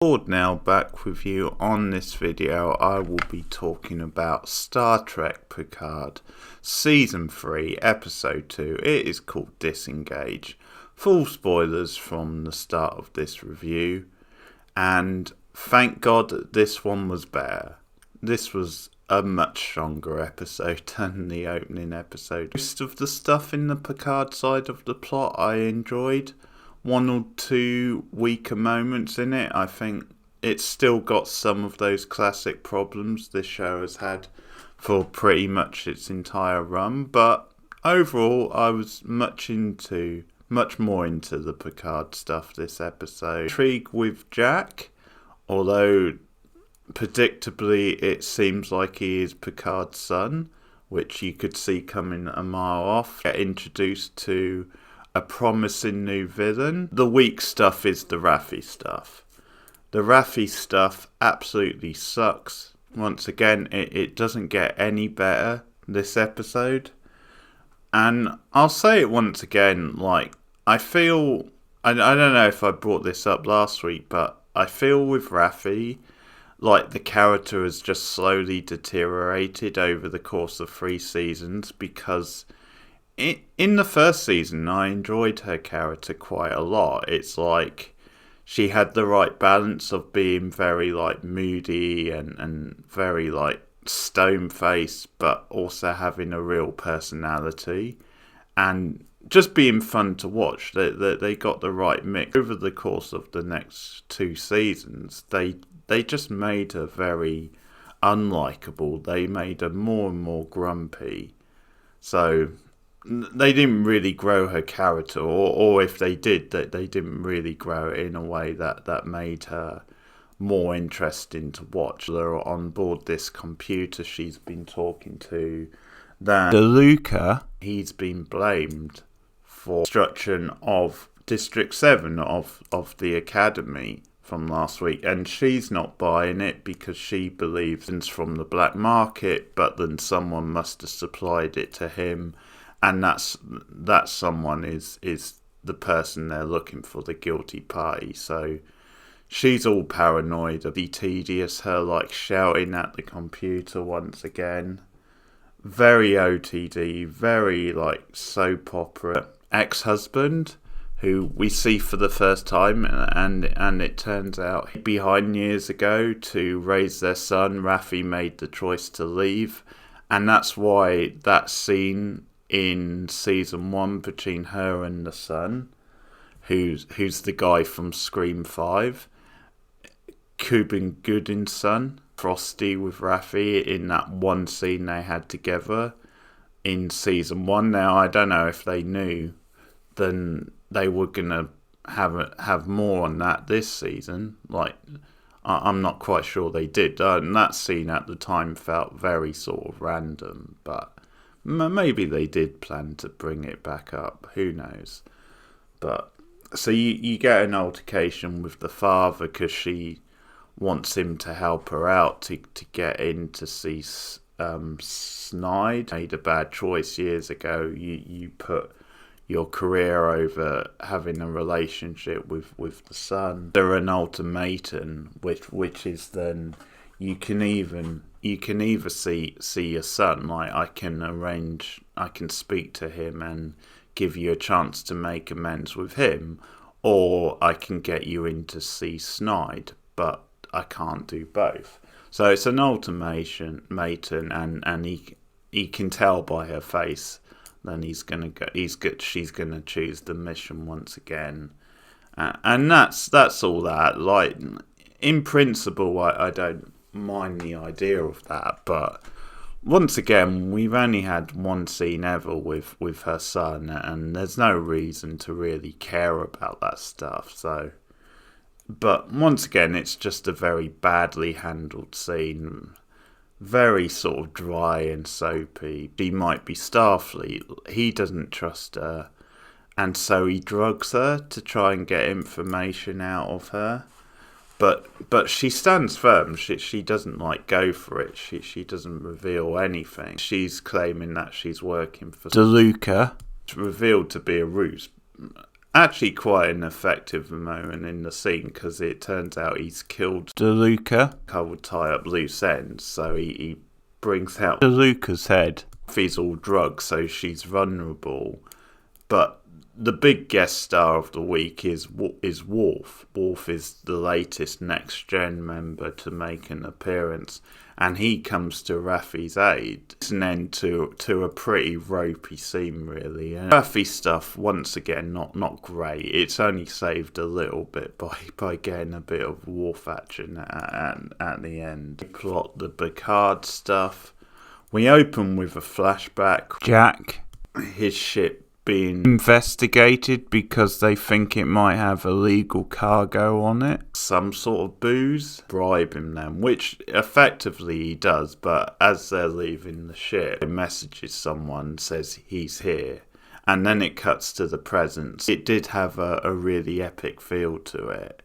Now back with you. On this video I will be talking about Star Trek Picard Season 3 Episode 2. It is called Disengage. Full spoilers from the start of this review, and thank God that this one was better. This was a much stronger episode than the opening episode. Most of the stuff in the Picard side of the plot I enjoyed. One or two weaker moments in it. I think it's still got some of those classic problems this show has had for pretty much its entire run, but overall I was much more into the Picard stuff this episode. Intrigue with Jack, although predictably it seems like he is Picard's son, which you could see coming a mile off. Get introduced to a promising new villain. The weak stuff is the Rafi stuff. The Rafi stuff absolutely sucks. Once again, it doesn't get any better this episode. And I'll say it once again, like, I feel, I don't know if I brought this up last week, but I feel with Rafi, like the character has just slowly deteriorated over the course of 3 seasons, because in the first season, I enjoyed her character quite a lot. It's like she had the right balance of being very like moody and very like stone-faced, but also having a real personality and just being fun to watch. They got the right mix. Over the course of the next 2 seasons, they just made her very unlikable. They made her more and more grumpy. So they didn't really grow her character, or if they did, they didn't really grow it in a way that made her more interesting to watch. They're on board this computer she's been talking to, that DeLuca, he's been blamed for destruction of District 7 of the Academy from last week, and she's not buying it because she believes it's from the black market, but then someone must have supplied it to him. And that someone is the person they're looking for, the guilty party. So she's all paranoid. It'd be tedious, her like shouting at the computer once again. Very OTD, very like soap opera. Ex-husband, who we see for the first time, and it turns out behind years ago to raise their son. Rafi made the choice to leave, and that's why that scene in season 1 between her and the son, who's the guy from Scream 5, Cuban Gooding's son, Frosty with Rafi, in that one scene they had together in season 1. Now I don't know if they knew then they were gonna have more on that this season. Like, I'm not quite sure they did. And that scene at the time felt very sort of random, but maybe they did plan to bring it back up. Who knows? But so you get an altercation with the father because she wants him to help her out to get in to see Snide. Made a bad choice years ago. You put your career over having a relationship with the son. They're an ultimatum, which is then you can either see your son, like I can speak to him and give you a chance to make amends with him, or I can get you in to see Snide, but I can't do both. So it's an ultimatum, and he can tell by her face then she's gonna choose the mission once again, and that's all that. Like, in principle, I don't mind the idea of that, but once again, we've only had one scene ever with her son, and there's no reason to really care about that stuff. So, but once again, it's just a very badly handled scene, very sort of dry and soapy. She might be Starfleet, he doesn't trust her, and so he drugs her to try and get information out of her. But she stands firm. She doesn't like go for it. She doesn't reveal anything. She's claiming that she's working for DeLuca. It's revealed to be a ruse. Actually quite an effective moment in the scene, because it turns out he's killed DeLuca. I would tie up loose ends, so he brings out DeLuca's head. Rafi's all drugged, so she's vulnerable. But the big guest star of the week is Worf. Worf is the latest next-gen member to make an appearance, and he comes to Rafi's aid. It's an end to a pretty ropey scene, really. And Rafi stuff, once again, not great. It's only saved a little bit by getting a bit of Worf action at the end. We plot the Picard stuff. We open with a flashback. Jack, his ship being investigated because they think it might have illegal cargo on it. Some sort of booze. Bribing them, which effectively he does, but as they're leaving the ship, he messages someone, says he's here, and then it cuts to the present. It did have a really epic feel to it,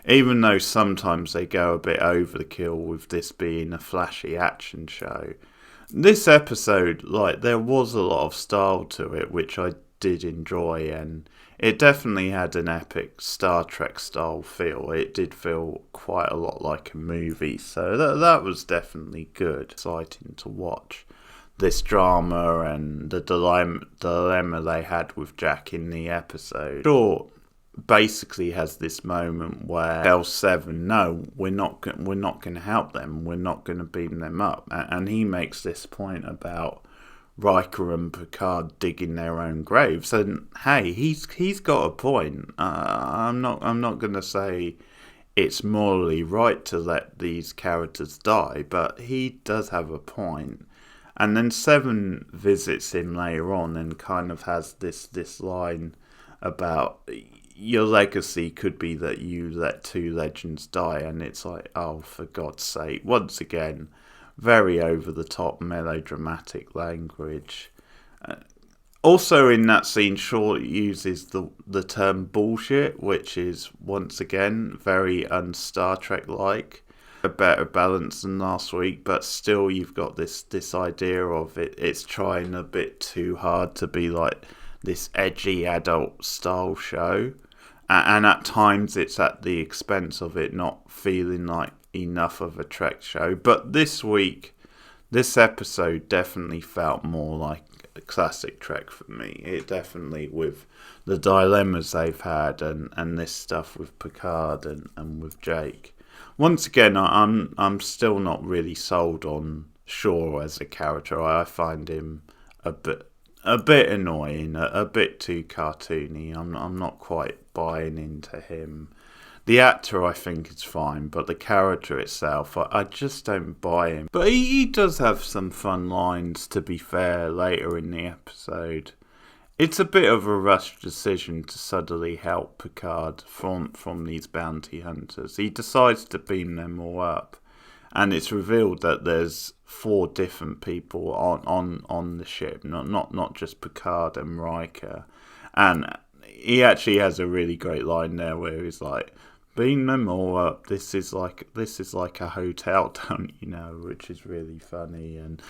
even though sometimes they go a bit overkill with this being a flashy action show. This episode, there was a lot of style to it, which I did enjoy, and it definitely had an epic Star Trek style feel. It did feel quite a lot like a movie, so that was definitely good. Exciting to watch this drama and the dilemma they had with Jack in the episode. Sure, basically has this moment where tells Seven, no, we're not going to help them, we're not going to beam them up, and he makes this point about Riker and Picard digging their own graves, and hey, he's got a point. I'm not going to say it's morally right to let these characters die, but he does have a point. And then Seven visits him later on and kind of has this line about your legacy could be that you let two legends die, and it's like, oh, for God's sake, once again, very over-the-top melodramatic language. Also in that scene, Shaw uses the term bullshit, which is, once again, very un-Star Trek-like. A better balance than last week, but still you've got this idea of it's trying a bit too hard to be like this edgy adult-style show. And at times it's at the expense of it not feeling like enough of a Trek show. But this week, this episode definitely felt more like a classic Trek for me. It definitely, with the dilemmas they've had and this stuff with Picard and with Jake. Once again, I'm still not really sold on Shaw as a character. I find him a bit annoying, a bit too cartoony. I'm not quite buying into him. The actor, I think, is fine, but the character itself, I just don't buy him. But he does have some fun lines, to be fair, later in the episode. It's a bit of a rushed decision to suddenly help Picard from these bounty hunters. He decides to beam them all up, and it's revealed that there's 4 different people on the ship, not just Picard and Riker. And he actually has a really great line there where he's like, beam them all up. This is like a hotel, don't you know? Which is really funny, and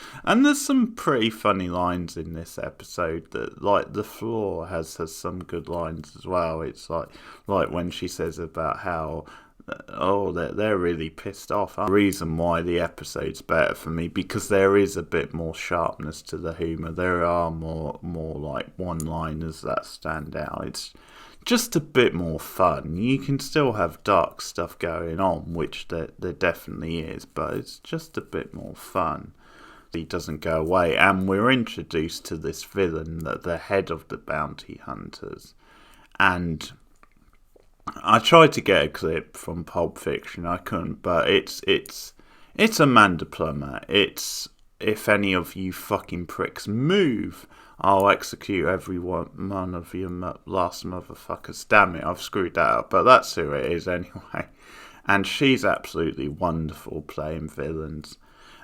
there's some pretty funny lines in this episode. That, like, the floor has some good lines as well. It's like when she says about how they're really pissed off. The reason why the episode's better for me, because there is a bit more sharpness to the humour. There are more like one-liners that stand out. It's just a bit more fun. You can still have dark stuff going on, which there definitely is, but it's just a bit more fun. He doesn't go away, and we're introduced to this villain, the head of the bounty hunters. And I tried to get a clip from Pulp Fiction, I couldn't, but it's Amanda Plummer. It's, if any of you fucking pricks move, I'll execute every one of you last motherfuckers. Damn it, I've screwed that up, but that's who it is anyway. And she's absolutely wonderful playing villains.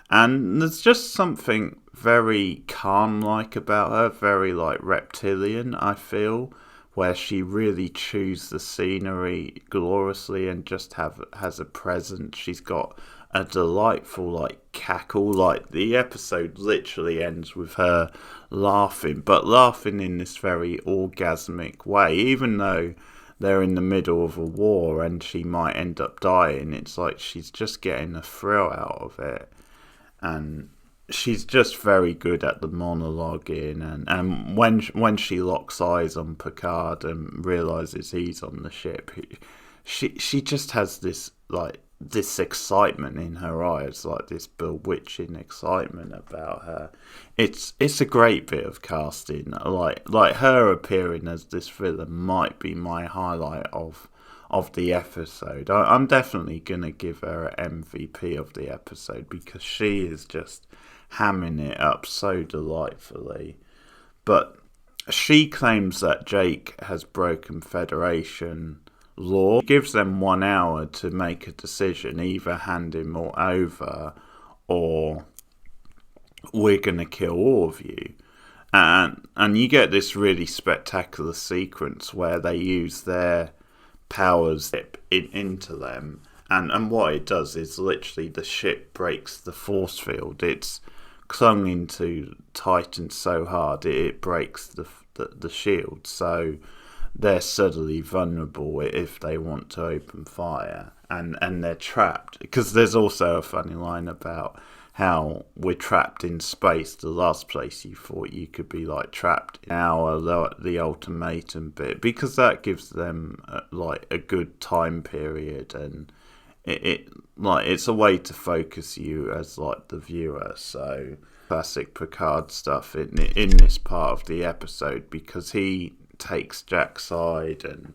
And there's just something very calm-like about her, very like reptilian, I feel, where she really chews the scenery gloriously and just has a presence. She's got a delightful like cackle. Like the episode literally ends with her laughing, but laughing in this very orgasmic way, even though they're in the middle of a war and she might end up dying. It's like she's just getting a thrill out of it, and she's just very good at the monologuing, and when she locks eyes on Picard and realizes he's on the ship, she just has this excitement in her eyes, like this bewitching excitement about her. It's a great bit of casting. Like her appearing as this villain might be my highlight of the episode. I'm definitely gonna give her an MVP of the episode because she is just hamming it up so delightfully. But she claims that Jake has broken Federation law. It gives them 1 hour to make a decision, either hand him over or we're gonna kill all of you. And you get this really spectacular sequence where they use their powers into them, and what it does is literally the ship breaks the force field. It's clung into Titan so hard it breaks the shield, so they're suddenly vulnerable if they want to open fire, and they're trapped. Because there's also a funny line about how we're trapped in space. The last place you thought you could be like trapped in the ultimatum bit, because that gives them like a good time period, and it's a way to focus you as like the viewer. So classic Picard stuff in this part of the episode, because he takes Jack's side, and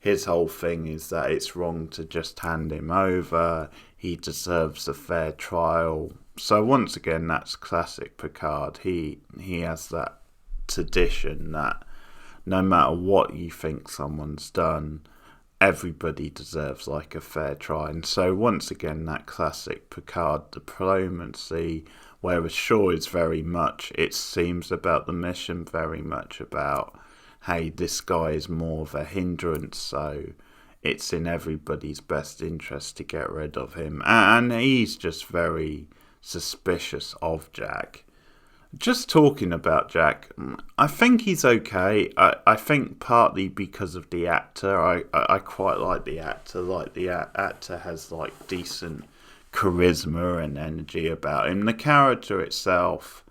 his whole thing is that it's wrong to just hand him over. He deserves a fair trial. So once again, that's classic Picard. He has that tradition that no matter what you think someone's done, everybody deserves like a fair trial. And so once again, that classic Picard diplomacy, whereas Shaw is very much, it seems about the mission, very much about, hey, this guy is more of a hindrance, so it's in everybody's best interest to get rid of him. And he's just very suspicious of Jack. Just talking about Jack, I think he's okay. I think partly because of the actor. I quite like the actor. Like the actor has like decent charisma and energy about him. The character itself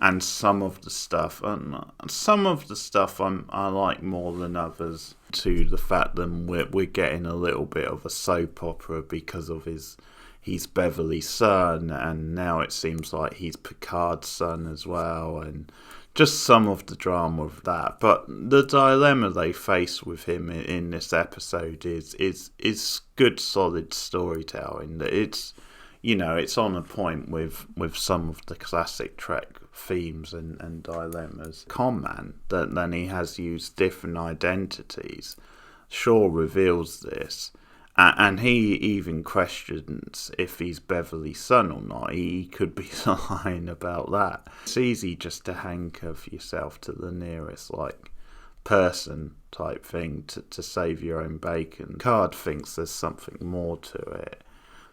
and some of the stuff I like more than others, to the fact that we're getting a little bit of a soap opera because of he's Beverly's son, and now it seems like he's Picard's son as well, and just some of the drama of that. But the dilemma they face with him in this episode is good, solid storytelling. It's, it's on a point with some of the classic Trek themes and dilemmas. Conman, then he has used different identities. Shaw reveals this. And he even questions if he's Beverly's son or not. He could be lying about that. It's easy just to handcuff yourself to the nearest person type thing to save your own bacon. Card thinks there's something more to it.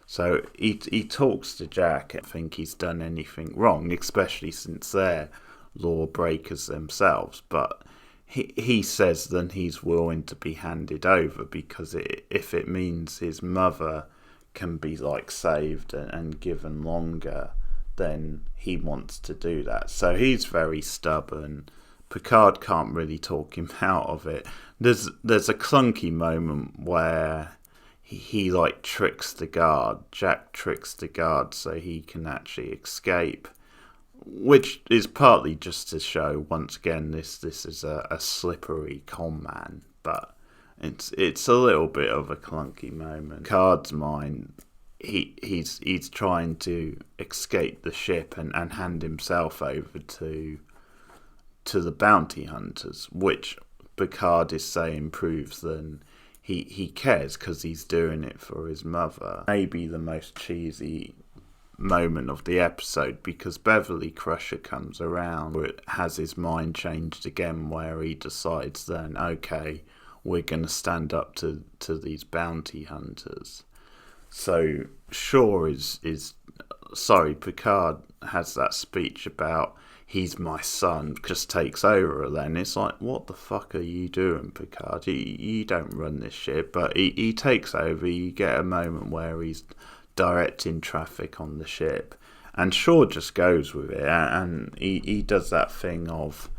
So he talks to Jack and think he's done anything wrong, especially since they're lawbreakers themselves. But he says then he's willing to be handed over because if it means his mother can be saved and given longer, then he wants to do that. So he's very stubborn. Picard can't really talk him out of it. There's a clunky moment where he tricks the guard. Jack tricks the guard so he can actually escape, which is partly just to show, once again, this is a slippery con man, but it's a little bit of a clunky moment. Card's mind, he's trying to escape the ship and hand himself over to the bounty hunters, which Picard is saying proves that he cares because he's doing it for his mother. Maybe the most cheesy moment of the episode, because Beverly Crusher comes around. It has his mind changed again, where he decides then, okay, we're going to stand up to these bounty hunters. So Picard has that speech about he's my son, just takes over then. It's like, what the fuck are you doing, Picard? You don't run this shit. But he takes over. You get a moment where he's directing traffic on the ship, and Shaw just goes with it, and he does that thing of,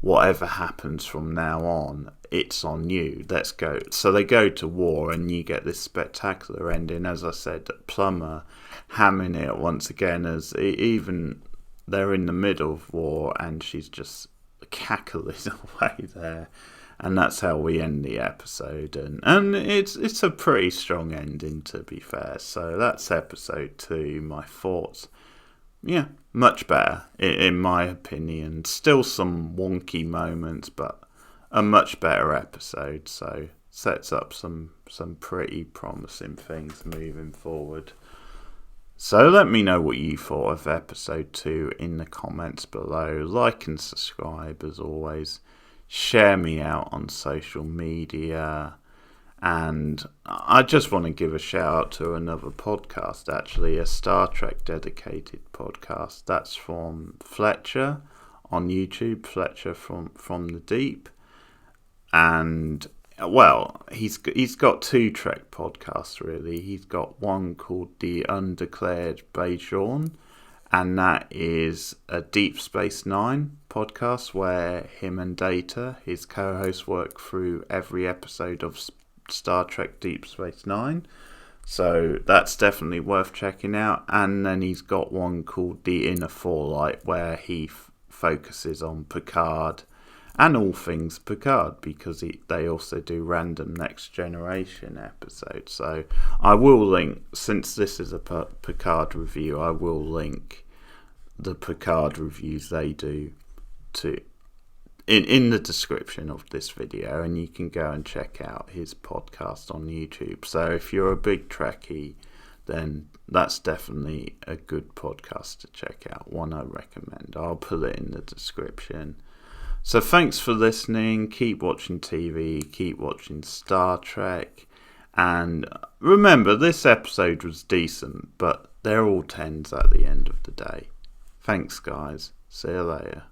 whatever happens from now on, it's on you, let's go. So they go to war, and you get this spectacular ending, as I said, Plummer hamming it once again, as even they're in the middle of war, and she's just cackling away there. And that's how we end the episode, and it's a pretty strong ending, to be fair. So that's episode 2. My thoughts, yeah, much better in my opinion. Still some wonky moments, but a much better episode. So sets up some pretty promising things moving forward. So let me know what you thought of episode 2 in the comments below. Like and subscribe as always. Share me out on social media. And I just want to give a shout out to another podcast, actually, a Star Trek dedicated podcast. That's from Fletcher on YouTube, Fletcher from the Deep. And, well, he's got 2 Trek podcasts, really. He's got one called The Undeclared Bajourn, and that is a Deep Space Nine podcast where him and Data, his co-host, work through every episode of Star Trek Deep Space Nine. So that's definitely worth checking out. And then he's got one called The Inner Forelight, where he focuses on Picard and all things Picard, because they also do random Next Generation episodes. So I will link, since this is a Picard review, I will link the Picard reviews they do in the description of this video, and you can go and check out his podcast on YouTube. So if you're a big Trekkie, then that's definitely a good podcast to check out, one I recommend. I'll put it in the description. So thanks for listening. Keep watching TV, keep watching Star Trek, and remember, this episode was decent, but they're all 10s at the end of the day. Thanks guys, see you later.